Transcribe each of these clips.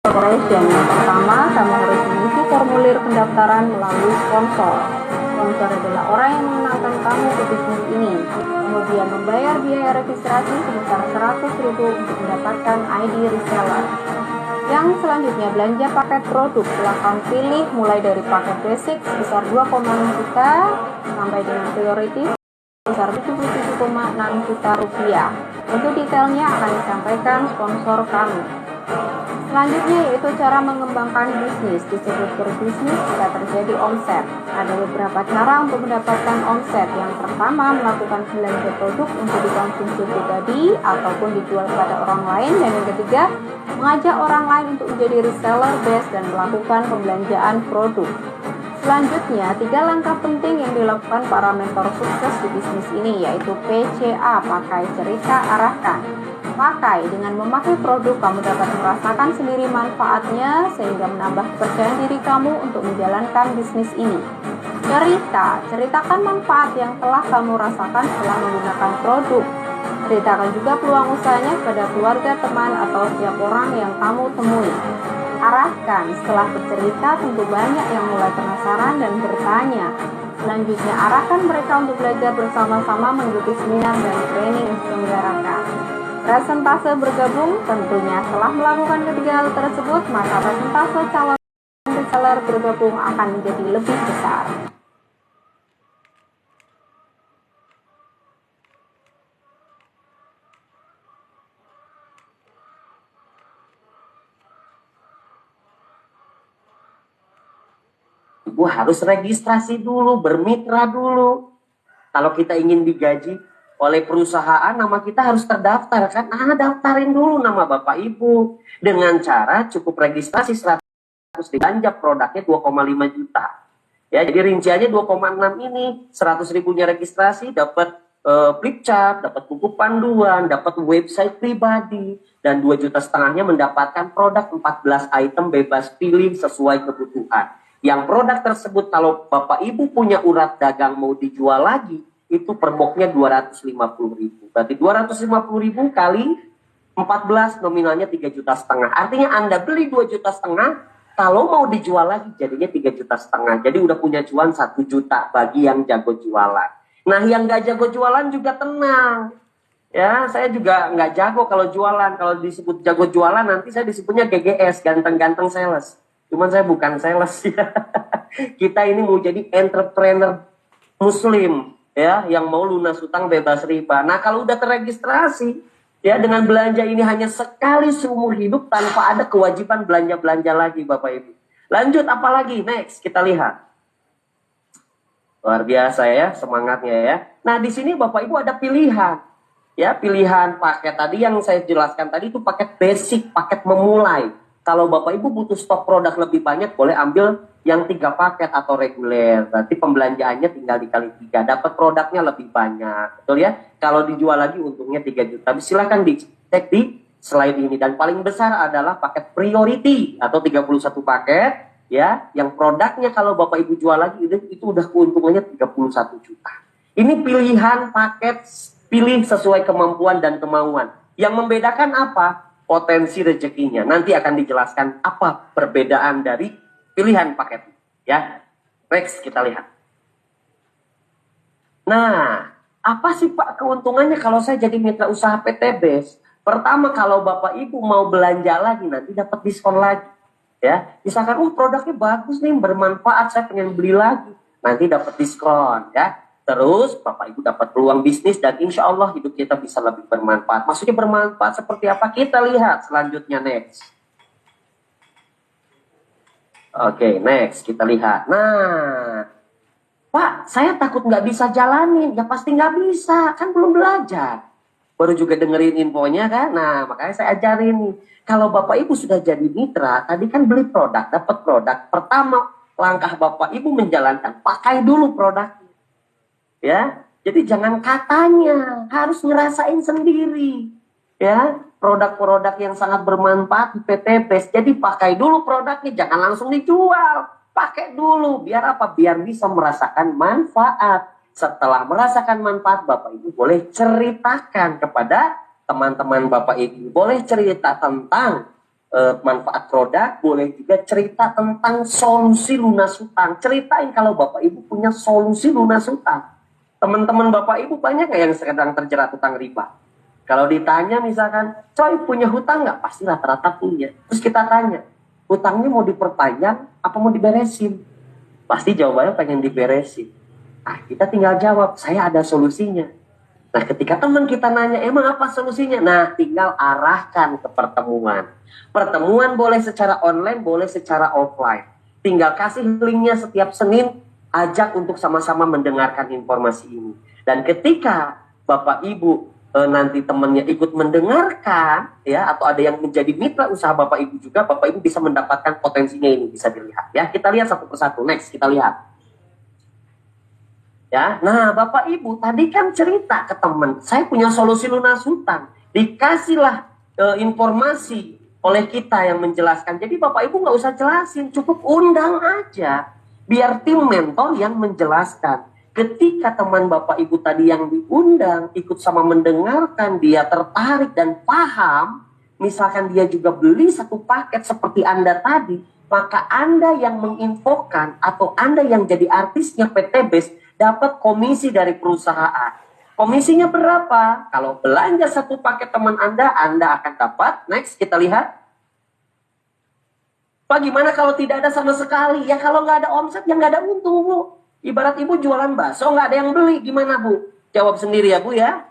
Corporation. Yang pertama, kamu harus mengisi formulir pendaftaran melalui sponsor. Sponsor adalah orang yang mengenalkan kamu ke bisnis ini. Kemudian membayar biaya registrasi sebesar 100.000 untuk mendapatkan ID reseller. Yang selanjutnya, belanja paket produk. Silakan pilih mulai dari paket basic sebesar 2,6 juta sampai dengan priority sebesar 77,6 juta rupiah. Untuk detailnya akan disampaikan sponsor kami. Selanjutnya yaitu cara mengembangkan bisnis. Disebut berbisnis jika terjadi omset. Ada beberapa cara untuk mendapatkan omset. Yang pertama, melakukan belanja produk untuk dikonsumsi pribadi ataupun dijual kepada orang lain. Dan yang ketiga, mengajak orang lain untuk menjadi reseller base dan melakukan pembelanjaan produk. Selanjutnya, 3 langkah penting yang dilakukan para mentor sukses di bisnis ini yaitu PCA, pakai, cerita, arahkan. Pakai, dengan memakai produk kamu dapat merasakan sendiri manfaatnya sehingga menambah kepercayaan diri kamu untuk menjalankan bisnis ini. Cerita, ceritakan manfaat yang telah kamu rasakan setelah menggunakan produk. Ceritakan juga peluang usahanya kepada keluarga, teman, atau setiap orang yang kamu temui. Arahkan, setelah bercerita tentu banyak yang mulai penasaran dan bertanya. Selanjutnya, arahkan mereka untuk belajar bersama-sama mengikuti seminar dan training yang diselenggarakan. Persentase bergabung, tentunya setelah melakukan ketiga hal tersebut, maka persentase calon reseller bergabung akan menjadi lebih besar. Ibu harus registrasi dulu, bermitra dulu. Kalau kita ingin digaji oleh perusahaan, nama kita harus terdaftar kan? Daftarin dulu nama Bapak Ibu. Dengan cara cukup registrasi 100 belanja produknya 2,5 juta. Ya, jadi rinciannya 2,6 ini, 100 ribunya registrasi, dapat flip chart, dapat buku panduan, dapat website pribadi, dan 2,5 juta mendapatkan produk 14 item bebas pilih sesuai kebutuhan. Yang produk tersebut kalau Bapak Ibu punya urat dagang mau dijual lagi, itu per boxnya 250.000. Berarti 250.000 kali 14 nominalnya 3,5 juta. Artinya Anda beli 2,5 juta, kalau mau dijual lagi jadinya 3,5 juta. Jadi udah punya cuan 1 juta bagi yang jago jualan. Nah, yang gak jago jualan juga tenang. Ya, saya juga nggak jago kalau jualan. Kalau disebut jago jualan nanti saya disebutnya GGS, ganteng-ganteng sales. Cuman saya bukan sales ya. Kita ini mau jadi entrepreneur muslim ya, yang mau lunas utang bebas riba. Nah, kalau udah terregistrasi ya, dengan belanja ini hanya sekali seumur hidup tanpa ada kewajiban belanja-belanja lagi Bapak Ibu. Lanjut apalagi? Next kita lihat. Luar biasa ya semangatnya ya. Nah, di sini Bapak Ibu ada pilihan. Ya, pilihan paket tadi yang saya jelaskan tadi itu paket basic, paket memulai. Kalau Bapak Ibu butuh stok produk lebih banyak, boleh ambil yang 3 paket atau reguler. Berarti pembelanjaannya tinggal dikali 3. Dapat produknya lebih banyak. Betul ya? Kalau dijual lagi untungnya 3 juta. Silahkan dicek di slide ini. Dan paling besar adalah paket priority atau 31 paket. Ya, yang produknya kalau Bapak Ibu jual lagi itu udah keuntungannya 31 juta. Ini pilihan paket, pilih sesuai kemampuan dan kemauan. Yang membedakan apa? Potensi rezekinya. Nanti akan dijelaskan apa perbedaan dari pilihan paket. Ya, next kita lihat. Nah, apa sih Pak keuntungannya kalau saya jadi mitra usaha PTBes? Pertama, kalau Bapak Ibu mau belanja lagi nanti dapat diskon lagi. Ya, misalkan produknya bagus nih, bermanfaat, saya pengen beli lagi, nanti dapat diskon ya. Terus Bapak Ibu dapat peluang bisnis dan insya Allah hidup kita bisa lebih bermanfaat. Maksudnya bermanfaat seperti apa? Kita lihat selanjutnya, next. Oke, next kita lihat. Nah, Pak, saya takut nggak bisa jalanin. Ya pasti nggak bisa, kan belum belajar. Baru juga dengerin infonya kan. Nah, makanya saya ajarin nih. Kalau Bapak Ibu sudah jadi mitra, tadi kan beli produk, dapat produk. Pertama, langkah Bapak Ibu menjalankan, pakai dulu produk. Ya, jadi jangan katanya, harus ngerasain sendiri. Ya, produk-produk yang sangat bermanfaat di PTBes. Jadi pakai dulu produknya, jangan langsung dijual. Pakai dulu, biar apa? Biar bisa merasakan manfaat. Setelah merasakan manfaat, Bapak Ibu boleh ceritakan kepada teman-teman Bapak Ibu. Boleh cerita tentang manfaat produk, boleh juga cerita tentang solusi lunas hutang. Ceritain kalau Bapak Ibu punya solusi lunas hutang. Teman-teman Bapak Ibu banyak nggak yang sedang terjerat hutang riba? Kalau ditanya misalkan, coy punya hutang nggak? Pasti rata-rata punya. Terus kita tanya, hutangnya mau diperpanjang apa mau diberesin? Pasti jawabannya pengen diberesin. Nah, kita tinggal jawab, saya ada solusinya. Nah, ketika teman kita nanya, emang apa solusinya? Nah, tinggal arahkan ke pertemuan. Pertemuan boleh secara online, boleh secara offline. Tinggal kasih linknya setiap Senin, ajak untuk sama-sama mendengarkan informasi ini. Dan ketika Bapak Ibu nanti temannya ikut mendengarkan, ya, atau ada yang menjadi mitra usaha Bapak Ibu juga, Bapak Ibu bisa mendapatkan potensinya ini, bisa dilihat. Ya, kita lihat satu persatu. Next, kita lihat. Ya, nah Bapak Ibu tadi kan cerita ke teman, saya punya solusi lunas hutang. Dikasihlah informasi oleh kita yang menjelaskan. Jadi Bapak Ibu nggak usah jelasin, cukup undang aja. Biar tim mentor yang menjelaskan. Ketika teman Bapak Ibu tadi yang diundang ikut sama mendengarkan, dia tertarik dan paham, misalkan dia juga beli satu paket seperti Anda tadi, maka Anda yang menginfokan atau Anda yang jadi artisnya PTBes dapat komisi dari perusahaan. Komisinya berapa? Kalau belanja satu paket teman Anda akan dapat. Next, kita lihat. Pak, gimana kalau tidak ada sama sekali? Ya kalau nggak ada omset, ya nggak ada untung, Bu. Ibarat Ibu jualan bakso, nggak ada yang beli. Gimana, Bu? Jawab sendiri ya, Bu ya.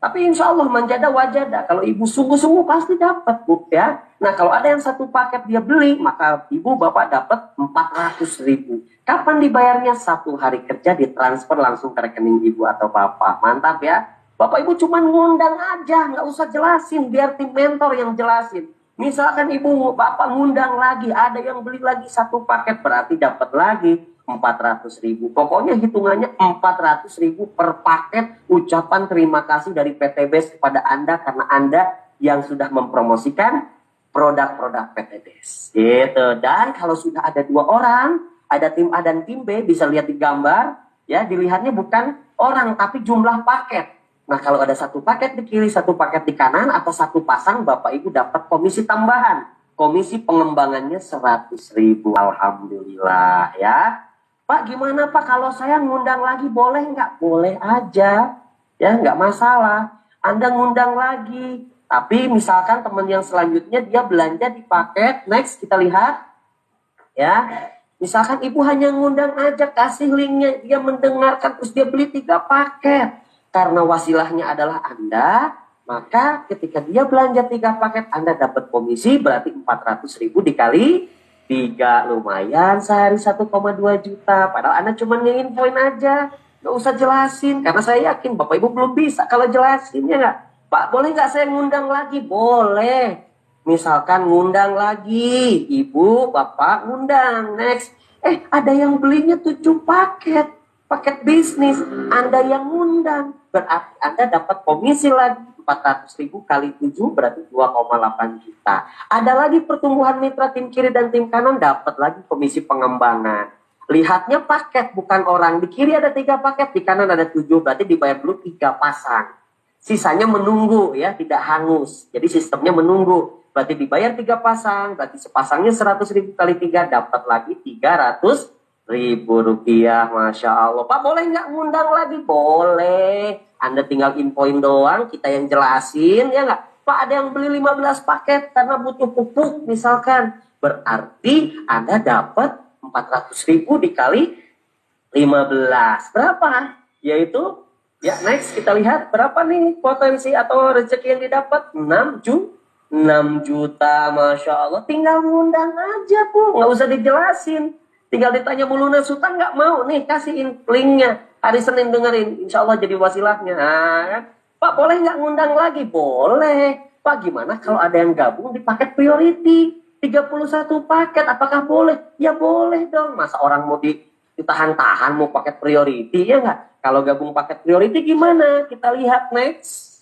Tapi insya Allah manjada wajada. Kalau Ibu sungguh-sungguh pasti dapat, Bu ya. Nah, kalau ada yang satu paket dia beli, maka Ibu Bapak dapat 400.000. Kapan dibayarnya? 1 hari kerja ditransfer langsung ke rekening Ibu atau Bapak. Mantap ya. Bapak Ibu cuma ngundang aja, nggak usah jelasin. Biar tim mentor yang jelasin. Misalkan Ibu Bapak ngundang lagi, ada yang beli lagi satu paket, berarti dapat lagi 400.000. Pokoknya hitungannya 400.000 per paket ucapan terima kasih dari PTBes kepada Anda karena Anda yang sudah mempromosikan produk-produk PTBes. Gitu. Dan kalau sudah ada 2 orang, ada tim A dan tim B, bisa lihat di gambar, ya dilihatnya bukan orang tapi jumlah paket. Nah, kalau ada satu paket di kiri, satu paket di kanan, atau satu pasang, Bapak Ibu dapat komisi tambahan. Komisi pengembangannya 100.000. Alhamdulillah ya. Pak, gimana Pak kalau saya ngundang lagi boleh nggak? Boleh aja, ya nggak masalah. Anda ngundang lagi, tapi misalkan teman yang selanjutnya dia belanja di paket, next kita lihat, ya. Misalkan Ibu hanya ngundang aja, kasih linknya, dia mendengarkan, terus dia beli 3 paket. Karena wasilahnya adalah Anda, maka ketika dia belanja 3 paket, Anda dapat komisi, berarti 400.000 dikali 3, lumayan sehari 1,2 juta. Padahal Anda cuma nginfoin aja, nggak usah jelasin. Karena saya yakin Bapak Ibu belum bisa kalau jelasin, ya nggak? Pak, boleh nggak saya ngundang lagi? Boleh. Misalkan ngundang lagi, Ibu, Bapak ngundang. Next, ada yang belinya 7 paket. Paket bisnis, Anda yang ngundang. Berarti Anda dapat komisi lagi. 400.000 kali 7 berarti 2,8 juta. Ada lagi pertumbuhan mitra tim kiri dan tim kanan, dapat lagi komisi pengembangan. Lihatnya paket bukan orang. Di kiri ada 3 paket, di kanan ada 7, berarti dibayar dulu 3 pasang. Sisanya menunggu ya, tidak hangus. Jadi sistemnya menunggu. Berarti dibayar 3 pasang, berarti sepasangnya 100.000 kali 3 dapat lagi 300.000 rupiah. Masya Allah. Pak, boleh nggak ngundang lagi? Boleh. Anda tinggal infoin doang, kita yang jelasin, ya nggak? Pak, ada yang beli 15 paket karena butuh pupuk misalkan. Berarti Anda dapat 400.000 dikali 15. Berapa? Yaitu, ya next kita lihat berapa nih potensi atau rezeki yang didapat? 6 juta, Masya Allah. Tinggal ngundang aja, Bu. Nggak usah dijelasin. Tinggal ditanya mau lunas hutang, nggak mau. Nih, kasihin linknya. Hari Senin dengerin. Insya Allah jadi wasilahnya. Nah, kan? Pak, boleh nggak ngundang lagi? Boleh. Pak, gimana kalau ada yang gabung di paket priority? 31 paket, apakah boleh? Ya boleh dong. Masa orang mau ditahan-tahan mau paket priority, ya nggak? Kalau gabung paket priority gimana? Kita lihat next.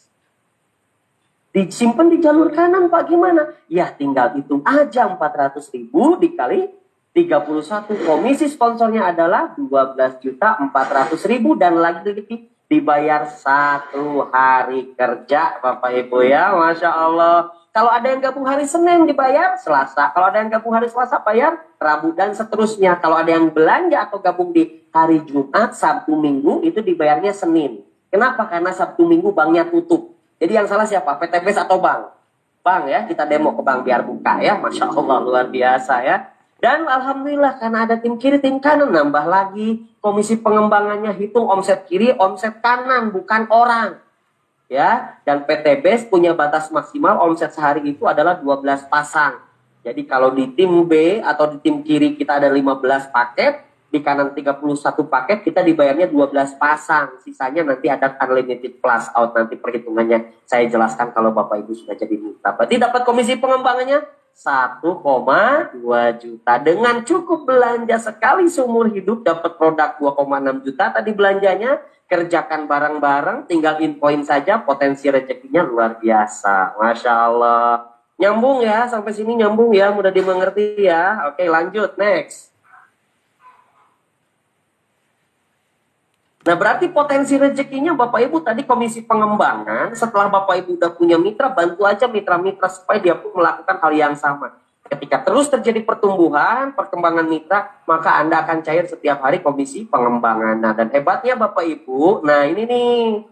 Disimpan di jalur kanan, Pak, gimana? Ya tinggal hitung aja 400.000 dikali 31. Komisi sponsornya adalah 12.400.000 dan lagi dibayar 1 hari kerja, Bapak Ibu ya. Masya Allah. Kalau ada yang gabung hari Senin dibayar Selasa. Kalau ada yang gabung hari Selasa bayar Rabu dan seterusnya. Kalau ada yang belanja atau gabung di hari Jumat, Sabtu, Minggu itu dibayarnya Senin. Kenapa? Karena Sabtu Minggu banknya tutup. Jadi yang salah siapa? PTBS atau bank? Bank ya, kita demo ke bank biar buka ya. Masya Allah luar biasa ya. Dan alhamdulillah karena ada tim kiri, tim kanan nambah lagi. Komisi pengembangannya hitung omset kiri, omset kanan, bukan orang. Ya, dan PTBS punya batas maksimal omset sehari itu adalah 12 pasang. Jadi kalau di tim B atau di tim kiri kita ada 15 paket, di kanan 31 paket, kita dibayarnya 12 pasang. Sisanya nanti ada unlimited plus out, nanti perhitungannya saya jelaskan kalau Bapak Ibu sudah jadi mitra. Berarti dapat komisi pengembangannya 1,2 juta. Dengan cukup belanja sekali seumur hidup dapat produk 2,6 juta tadi belanjanya. Kerjakan bareng-bareng, tinggal infoin saja, potensi rezekinya luar biasa. Masya Allah. Nyambung ya, sampai sini nyambung ya, mudah dimengerti ya. Oke, lanjut, next. Nah, berarti potensi rezekinya Bapak Ibu tadi komisi pengembangan, setelah Bapak Ibu udah punya mitra, bantu aja mitra-mitra supaya dia pun melakukan hal yang sama. Ketika terus terjadi pertumbuhan, perkembangan mitra, maka Anda akan cair setiap hari komisi pengembangan. Nah, dan hebatnya Bapak Ibu, nah ini nih,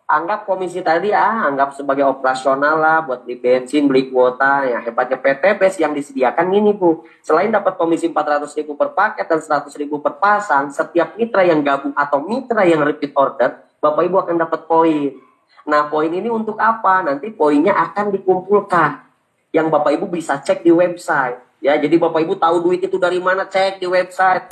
anggap komisi tadi anggap sebagai operasional lah, buat beli bensin, beli kuota. Ya, hebatnya PTBS yang disediakan ini Bu, selain dapat komisi 400.000 per paket dan 100.000 per pasang, setiap mitra yang gabung atau mitra yang repeat order, Bapak Ibu akan dapat poin. Nah, poin ini untuk apa? Nanti poinnya akan dikumpulkan. Yang Bapak Ibu bisa cek di website. Ya, jadi Bapak Ibu tahu duit itu dari mana, cek di website.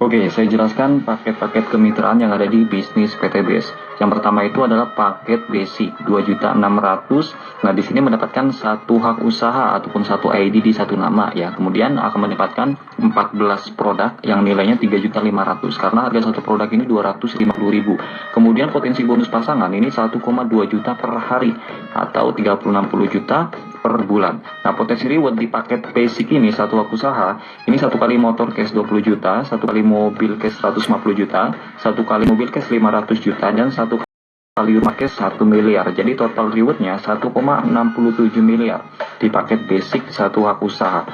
Oke, saya jelaskan paket-paket kemitraan yang ada di bisnis PTBS. Yang pertama itu adalah paket basic 2.600.000. Nah, di sini mendapatkan satu hak usaha ataupun satu ID di satu nama ya. Kemudian akan mendapatkan 14 produk yang nilainya 3.500.000 karena harga satu produk ini 250.000. Kemudian potensi bonus pasangan ini 1,2 juta per hari atau 360 juta per bulan. Nah, potensi reward di paket basic ini satu hak usaha, ini satu kali motor cash 20 juta, satu kali mobil cash 150 juta, satu kali mobil cash 500 juta, dan satu kali rumah cash 1 miliar. Jadi total rewardnya 1,67 miliar di paket basic satu hak usaha.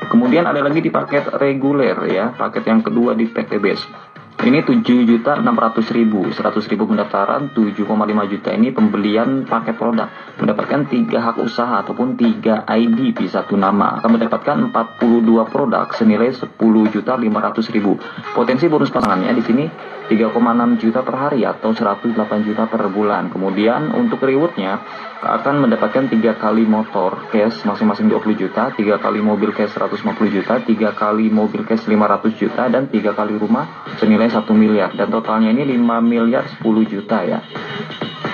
Kemudian ada lagi di paket reguler ya, paket yang kedua di PTBS. Ini 7.600.000, 100.000 pendaftaran, 7,5 juta ini pembelian paket produk. Mendapatkan 3 hak usaha ataupun 3 ID di satu nama. Akan mendapatkan 42 produk senilai 10.500.000. Potensi bonus pasangannya di sini 3,6 juta per hari atau 108 juta per bulan. Kemudian untuk rewardnya akan mendapatkan 3 kali motor cash masing-masing 20 juta, 3 kali mobil cash 150 juta, 3 kali mobil cash 500 juta, dan 3 kali rumah senilai 1 miliar. Dan totalnya ini 5 miliar 10 juta ya.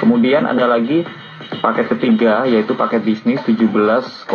Kemudian ada lagi paket ketiga yaitu paket bisnis 17,6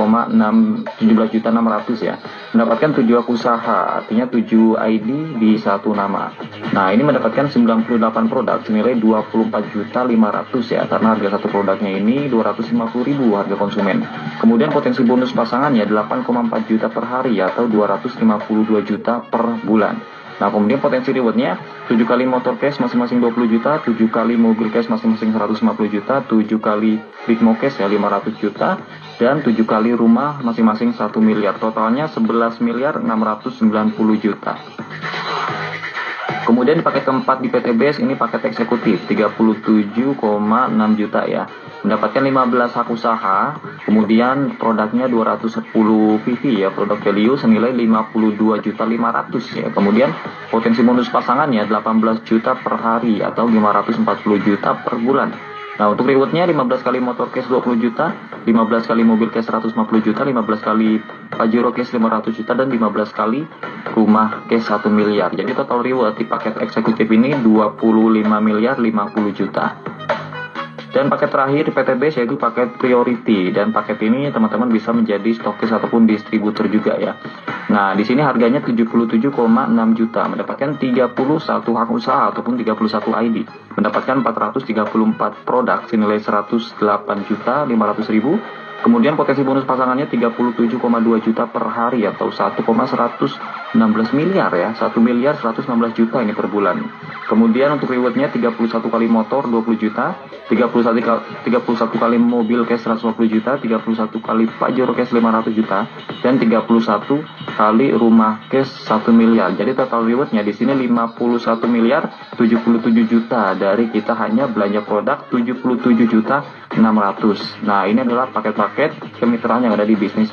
juta 600 ya. Mendapatkan 7 hak usaha, artinya 7 ID di satu nama. Nah, ini mendapatkan 98 produk senilai 24 juta 500 ya, karena harga satu produknya ini 250.000 harga konsumen. Kemudian potensi bonus pasangannya 8,4 juta per hari atau 252 juta per bulan. Nah, kemudian potensi rewardnya 7 kali motor cash masing-masing 20 juta, 7 kali mobil cash masing-masing 150 juta, 7 kali Bitmo cash ya 500 juta, dan 7 kali rumah masing-masing 1 miliar. Totalnya 11 miliar 690 juta. Kemudian di paket keempat di PTBS ini paket eksekutif 37,6 juta ya. Mendapatkan 15 hak usaha, kemudian produknya 210 PV ya, produk value senilai 52 juta 500 ya. Kemudian potensi bonus pasangannya 18 juta per hari atau 540 juta per bulan. Nah, untuk rewardnya 15 kali motor cash 20 juta, 15 kali mobil cash 150 juta, 15 kali Pajero cash 500 juta, dan 15 kali rumah cash 1 miliar. Jadi total reward di paket eksekutif ini 25 miliar 50 juta. Dan paket terakhir di PTBS yaitu paket priority, dan paket ini teman-teman bisa menjadi stokis ataupun distributor juga ya. Nah, di sini harganya 77,6 juta, mendapatkan 31 hak usaha ataupun 31 ID, mendapatkan 434 produk senilai 108 juta 500.000. Kemudian potensi bonus pasangannya 37,2 juta per hari atau 1,140 16 miliar ya, 1 miliar 116 juta ini per bulan. Kemudian untuk rewardnya 31 kali motor 20 juta, 31 kali mobil cash 150 juta, 31 kali Pajero cash 500 juta, dan 31 kali rumah cash 1 miliar. Jadi total rewardnya di sini 51 miliar 77 juta dari kita hanya belanja produk 77 juta 600. Nah, ini adalah paket-paket kemitraan yang ada di bisnis.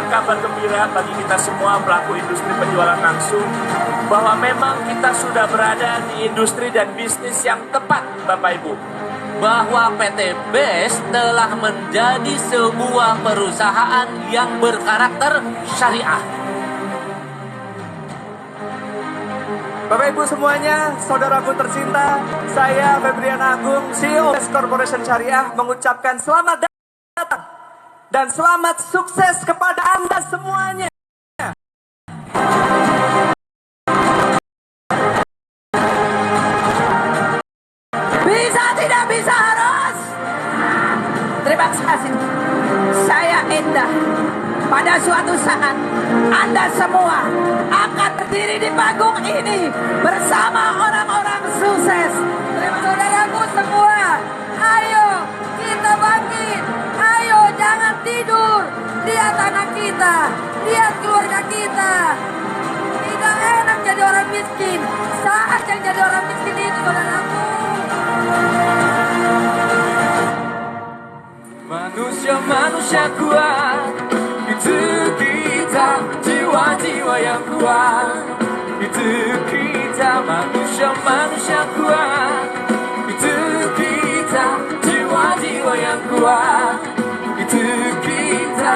Kabar gembira bagi kita semua pelaku industri penjualan langsung bahwa memang kita sudah berada di industri dan bisnis yang tepat, Bapak Ibu. Bahwa PT BES telah menjadi sebuah perusahaan yang berkarakter syariah. Bapak Ibu semuanya, saudaraku tercinta, saya Febrian Agung, CEO BES Corporation Syariah, mengucapkan selamat datang dan selamat sukses kepada Anda semuanya. Bisa tidak bisa harus. Terima kasih. Saya Indah. Pada suatu saat Anda semua akan berdiri di panggung ini bersama orang-orang sukses. Saudaraku semua, ayo kita bangkit. Ayo jangan tidur. Lihat anak kita, lihat keluarga kita. Tidak enak jadi orang miskin. Saat yang jadi orang miskin itu, saudaraku. Manusia-manusia kuat, itu kita, jiwa-jiwa yang kuat. Itu kita, manusia-manusia kuat. Itu kita, jiwa-jiwa yang kuat. Itu kita.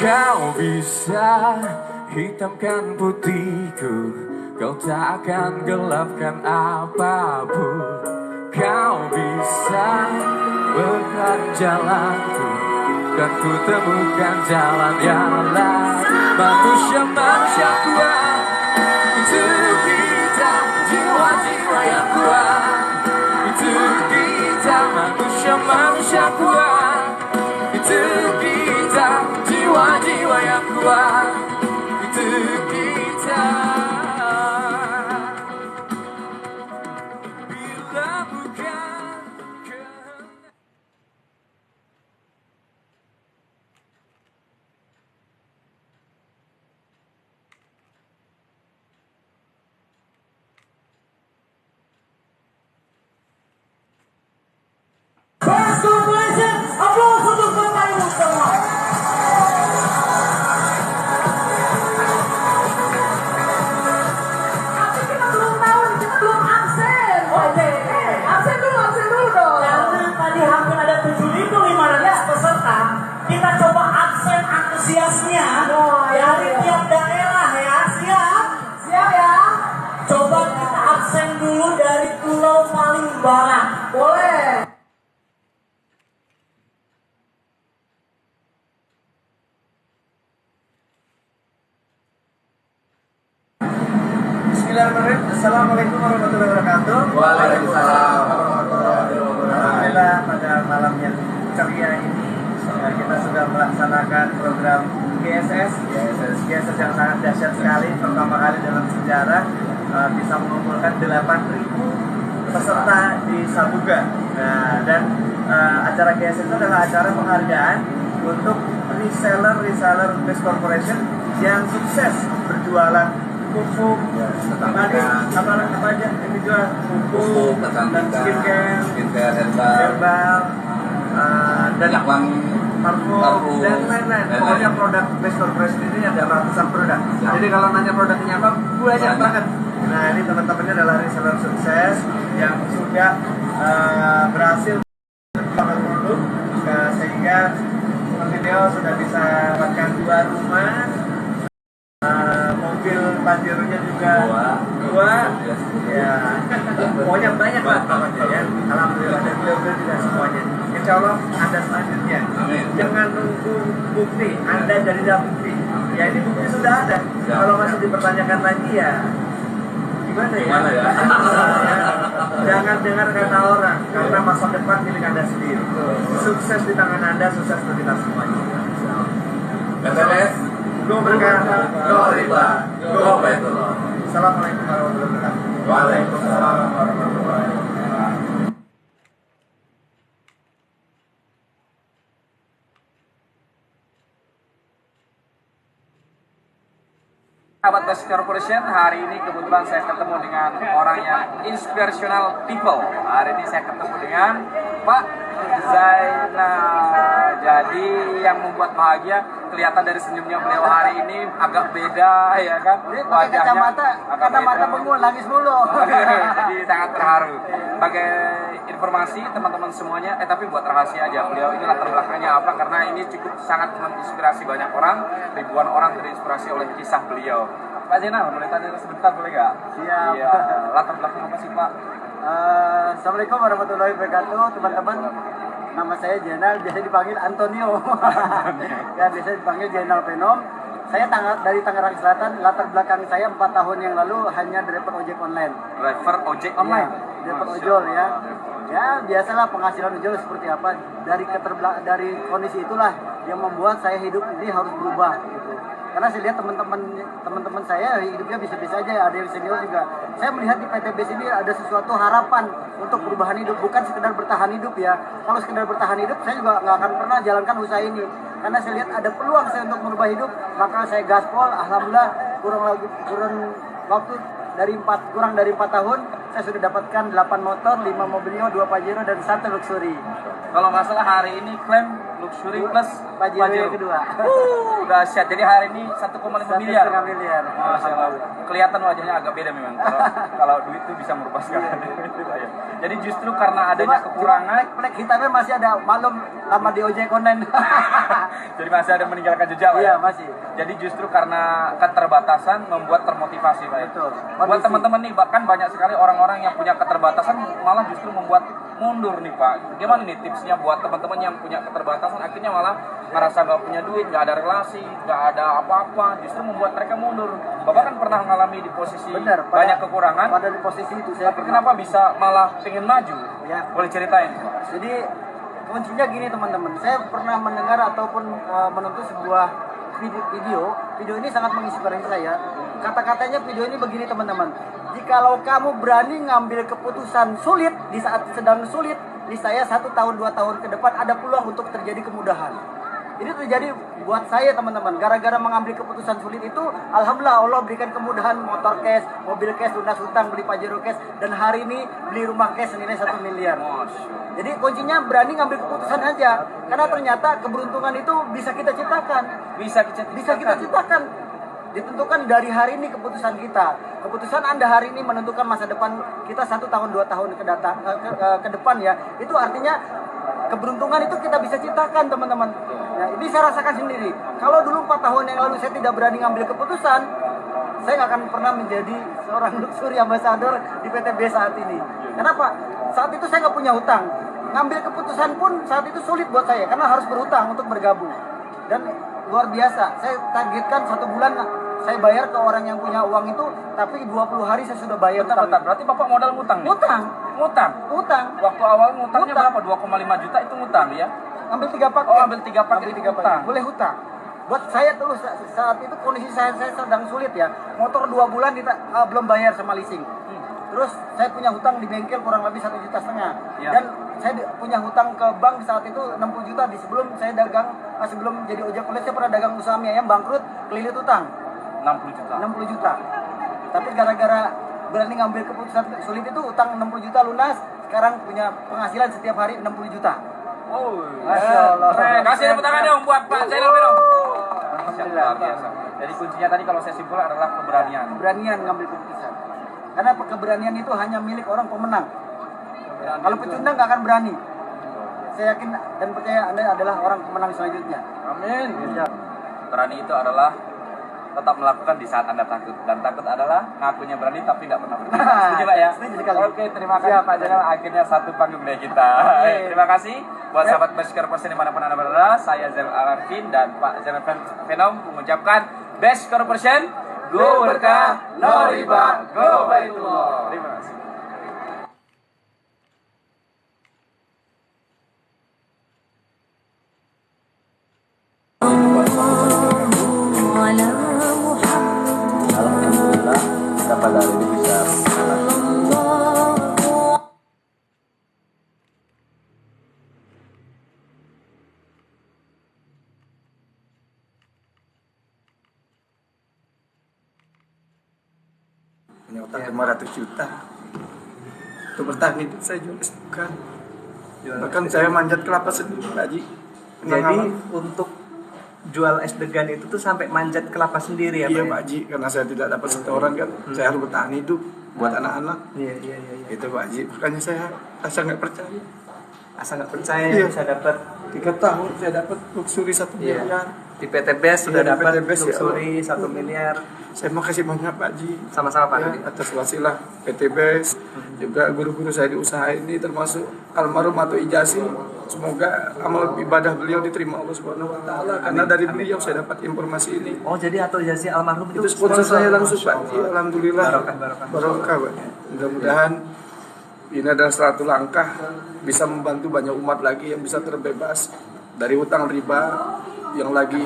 Kau bisa hitamkan putihku, kau tak akan gelapkan apapun. Kau bisa berkari jalanku, dan ku temukan jalan yang lain. Manusia-manusia kuat, itu kita, jiwa-jiwa yang kuat. Itu kita, manusia-manusia kuat. Itu kita, jiwa-jiwa yang kuat. Itu kita. Bila bukan antusiasnya dari tiap daerah ya. Siap? Siap ya? Coba kita absen dulu dari Pulau paling barat. Boleh. Bismillahirrahmanirrahim. Assalamualaikum warahmatullahi wabarakatuh. Waalaikumsalam. Alhamdulillah pada malam yang ceria ini kita sudah melaksanakan program GSS yang sangat dahsyat sekali, pertama kali dalam sejarah bisa mengumpulkan 8.000 peserta di Sabuga. Nah, dan acara GSS itu adalah acara penghargaan untuk reseller base corporation yang sukses berjualan pupuk, apa aja yang dijual, pupuk dan skincare, herbal, dan parfum dan lain-lain. Pokoknya produk base corporation ini ada ratusan produk. Jadi kalau nanya produknya apa, banyak banget. Nah, ini teman-temannya adalah reseller sukses yang sudah berhasil membangun produk, sehingga video sudah bisa dapatkan 2 rumah, mobil Pajero-nya juga 2, ya pokoknya banyak lah pokoknya ya. Alhamdulillah, dan beliau tidak semuanya. Insya Allah ada selanjutnya. Jangan nunggu bukti, Anda dari dalam bukti. Ya ini bukti sudah ada. Kalau masih dipertanyakan lagi ya gimana ya? Jangan dengar kata orang, karena masa depan milik Anda sendiri. Sukses di tangan Anda, sukses untuk kita semuanya. Go berkah, go riba, go Baitullah. Assalamualaikum warahmatullahi wabarakatuh. Waalaikumsalam warahmatullahi wabarakatuh. Sahabat Base Corporation, hari ini kebetulan saya ketemu dengan orang yang inspirational people. Hari ini saya ketemu dengan Pak Zainal. Jadi yang membuat bahagia kelihatan dari senyumnya beliau hari ini agak beda ya kan. Wajahnya kacamata bengong nangis mulu. Jadi sangat terharu. Sebagai informasi teman-teman semuanya, tapi buat rahasia aja, beliau ini latar belakangnya apa, karena ini cukup sangat menginspirasi banyak orang, ribuan orang terinspirasi oleh kisah beliau. Pak Zainal, boleh tanya sebentar boleh nggak? Siap. Iya, latar belakang apa sih Pak? Assalamualaikum warahmatullahi wabarakatuh, teman-teman. Nama saya Zainal, biasa dipanggil Antonio. Ya, biasa dipanggil Zainal Venom. Saya dari Tangerang Selatan. Latar belakang saya 4 tahun yang lalu hanya driver ojek online. Driver ojek online? Ya, driver ojol ya. Ya, biasalah penghasilan ojol seperti apa. Dari kondisi itulah yang membuat saya hidup ini harus berubah gitu. Karena saya lihat teman-teman saya hidupnya bisa-bisa aja, ada yang senior juga. Saya melihat di PTB sini ada sesuatu harapan untuk perubahan hidup, bukan sekedar bertahan hidup ya. Kalau sekedar bertahan hidup, saya juga nggak akan pernah jalankan usaha ini. Karena saya lihat ada peluang saya untuk merubah hidup, maka saya gaspol. Alhamdulillah kurang dari 4 tahun, saya sudah dapatkan 8 motor, 5 mobilio, 2 Pajero dan 1 luxury. Kalau nggak salah hari ini klaim luxury plus Pajero yang kedua. Dahsyat. Jadi hari ini 1,5 miliar. 1,5 miliar. Masya Allah. Kelihatan wajahnya agak beda memang. Kalau duit itu bisa merubah segala. Jadi justru karena adanya kekurangan, plek hitamnya masih ada, malum lama di ojek online. jadi masih ada meninggalkan jejak Pak. Iya, masih. Jadi justru karena keterbatasan membuat termotivasi Pak. Betul. Buat teman-teman nih, bahkan banyak sekali orang-orang yang punya keterbatasan malah justru membuat mundur nih Pak. Gimana nih tipsnya buat teman-teman yang punya keterbatasan akhirnya malah merasa nggak punya duit, nggak ada relasi, nggak ada apa-apa, justru membuat mereka mundur. Bapak kan pernah mengalami di posisi banyak kekurangan. Pada di posisi itu saya. Tapi kenapa bisa malah pengen maju? Ya. Boleh ceritain Pak? Jadi kuncinya gini teman-teman, saya pernah mendengar ataupun menonton sebuah video ini sangat menginspirasi saya. Kata-katanya video ini begini teman-teman, jikalau kamu berani ngambil keputusan sulit di saat sedang sulit, niscaya 1 tahun 2 tahun ke depan ada peluang untuk terjadi kemudahan. Ini terjadi buat saya teman-teman, gara-gara mengambil keputusan sulit itu, alhamdulillah Allah berikan kemudahan, motor cash, mobil cash, lunas hutang, beli Pajero cash, dan hari ini beli rumah cash senilai 1 miliar. Jadi kuncinya berani ngambil keputusan aja, karena ternyata keberuntungan itu bisa kita ciptakan. Bisa kita ciptakan. Ditentukan dari hari ini keputusan kita. Keputusan Anda hari ini menentukan masa depan kita 1 tahun 2 tahun ke depan ya. Itu artinya keberuntungan itu kita bisa ciptakan teman-teman. Nah, ini saya rasakan sendiri. Kalau dulu 4 tahun yang lalu saya tidak berani ngambil keputusan, saya nggak akan pernah menjadi seorang luxury ambassador di PTB saat ini. Kenapa? Saat itu saya nggak punya hutang. Ngambil keputusan pun saat itu sulit buat saya karena harus berhutang untuk bergabung. Dan luar biasa, saya targetkan 1 bulan saya bayar ke orang yang punya uang itu, tapi 20 hari saya sudah bayar. Bentar, berarti Bapak modal ngutang nih? Ngutang? Waktu awal ngutangnya berapa? 2,5 juta itu ngutang ya? Ambil 3 paket. Oh, ambil 3 paket. Boleh hutang. buat saya tuh saat itu kondisi saya sedang sulit ya. Motor 2 bulan belum bayar sama leasing. Terus saya punya hutang di bengkel kurang lebih 1,5 juta. Dan saya punya hutang ke bank saat itu 60 juta sebelum saya dagang, sebelum jadi ojek online saya pernah dagang usaha mie ayam bangkrut, kelilit hutang 60 juta. Tapi gara-gara berani ngambil keputusan sulit itu, utang 60 juta lunas, sekarang punya penghasilan setiap hari 60 juta. Oh, Masya Allah. Kasih tepuk tangan dong buat Pak Zainal dong. Luar biasa. Jadi kuncinya tadi kalau saya simpulkan adalah keberanian. Keberanian ngambil keputusan. Karena keberanian itu hanya milik orang pemenang. Kalau pecundang nggak akan berani. Saya yakin dan percaya Anda adalah orang pemenang selanjutnya. Amin. Berani itu adalah tetap melakukan di saat Anda takut, dan takut adalah ngakunya berani tapi tidak pernah berani. Setuju Pak ya? Oke, terima kasih Pak Zainal, akhirnya satu panggung dari kita. Terima kasih buat sahabat Best Corporation dimanapun Anda berada. Saya Zainal Arifin dan Pak Zainal Venom mengucapkan Best Corporation, go berkah, no riba, go baitullah. Terima kasih. Alhamdulillah kita pada hari ini bisa punya utang 500 juta untuk bertahan hidup. Saya jual bukan, bahkan saya manjat kelapa sendiri Pak Haji. Jadi untuk jual es degan itu tuh sampai manjat kelapa sendiri ya Pak? Iya Pak Haji, karena saya tidak dapat setoran kan, saya harus bertahan hidup buat anak-anak. Iya. Itu Pak Haji, makanya saya asa nggak percaya. Asa nggak percaya bisa dapat 3 tahun saya dapat luxury 1 miliar. Di PT Best sudah Iya, di dapat PT Best, luxury 1 miliar. Saya makasih banyak Pak Haji. Sama-sama Pak Ya, Haji. atas wasilah PT Best, juga guru-guru saya di usaha ini termasuk almarhum atau Ijasi. Semoga amal ibadah beliau diterima Allah Subhanahu wa taala, karena dari beliau saya dapat informasi ini. Oh, jadi atau Jasi almarhum Itu sponsor saya langsung Pak. Ya, alhamdulillah. Barokah. Pak. Mudah-mudahan ini adalah suatu langkah bisa membantu banyak umat lagi yang bisa terbebas dari hutang riba yang lagi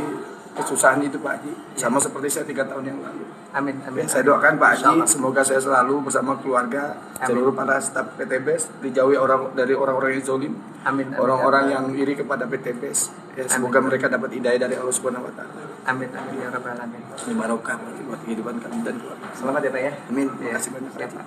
kesusahan itu Pak Haji. Sama seperti saya 3 tahun yang lalu. Amin. Saya doakan Pak Haji, semoga saya selalu bersama keluarga, seluruh para staf PT Best dijauhi dari orang-orang yang zalim, orang-orang yang iri kepada PT Best. Ya, semoga mereka dapat hidayah dari Allah Subhanahu wa taala. Amin ya rabbal alamin. Ini barokah buat kehidupan kami dan keluarga. Selamat ya Pak ya. Amin. Terima kasih banyak. Ya, Pak.